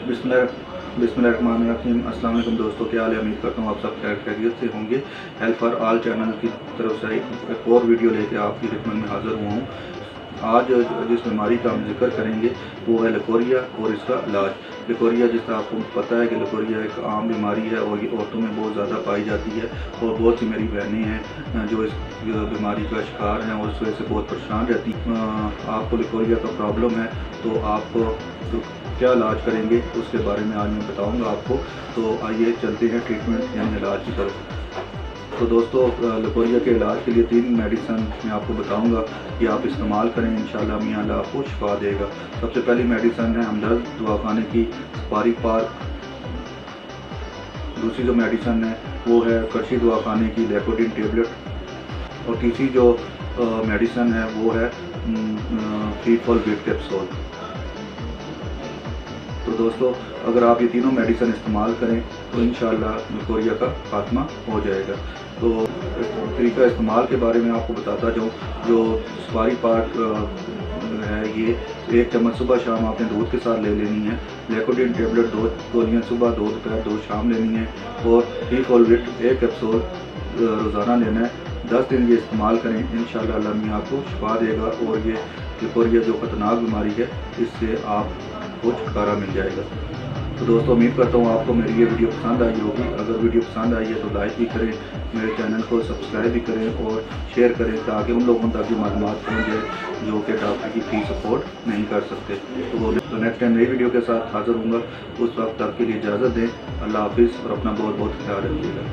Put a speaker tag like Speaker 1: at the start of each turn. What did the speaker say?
Speaker 1: बिस्मिल्लाहिर्रहमानिर्रहीम। अस्सलाम वालेकुम दोस्तों, क्या हाल है? उम्मीद करता हूँ आप सब खैरियत से होंगे। हेल्थ फॉर ऑल चैनल की तरफ से एक और वीडियो लेके आपकी खिदमत में हाज़िर हुआ हूँ। आज जिस बीमारी का हम जिक्र करेंगे वो है लकोरिया और इसका इलाज। लकोरिया, जिस तरह आपको पता है कि लकोरिया एक आम बीमारी है और ये औरतों में बहुत ज़्यादा पाई जाती है और बहुत सी मेरी बहनें हैं जो इस बीमारी का शिकार हैं और इस वजह से बहुत परेशान रहती हैं। आपको लकोरिया का प्रॉब्लम है तो आप तो क्या इलाज करेंगे उसके बारे में आज मैं बताऊंगा आपको। तो आइए चलते हैं ट्रीटमेंट यानी इलाज की तरफ। तो दोस्तों, लकोरिया के इलाज के लिए 3 मेडिसन मैं आपको बताऊंगा कि आप इस्तेमाल करें, इंशाल्लाह मियां अल्लाह आपको शिफा देगा। सबसे पहली मेडिसन है हमदर्द दवाखाने की सुपारी पार्क। दूसरी जो मेडिसन है वो है करशी दवाखाने की लेकोडिन टेबलेट। और तीसरी जो मेडिसन है वो है फीटफॉल बीट कैप्सूल। तो दोस्तों, अगर आप ये तीनों मेडिसिन इस्तेमाल करें तो इंशाल्लाह लकोरिया का खात्मा हो जाएगा। तो तरीका इस्तेमाल के बारे में आपको बताता जाऊँ। जो सुपारी पार्क है ये 1 चम्मच सुबह शाम आपने दूध के साथ ले लेनी है। लेकोडिन टेबलेट 2 गोलियाँ सुबह, 2 दोपहर, 2 शाम लेनी है। और फीटफॉल 1 कैप्सूल रोज़ाना लेना है। 10 दिन ये इस्तेमाल करें, इंशाल्लाह अल्लाह मियां आपको शिफा देगा और ये लकोरिया जो ख़तरनाक बीमारी है इससे आपको छुटकारा मिल जाएगा। तो दोस्तों, उम्मीद करता हूँ आपको मेरी ये वीडियो पसंद आई होगी। अगर वीडियो पसंद आई है तो लाइक भी करें, मेरे चैनल को सब्सक्राइब भी करें और शेयर करें ताकि उन लोगों तक भी मालूमात पहुँच जाए जो कि डॉक्टर की फीस अफोर्ड नहीं कर सकते। तो नेक्स्ट टाइम नई वीडियो के साथ हाज़िर होऊंगा। उस वक्त तक के लिए इजाज़त दें। अल्लाह हाफिज़ और अपना बहुत बहुत ख्याल रखिएगा।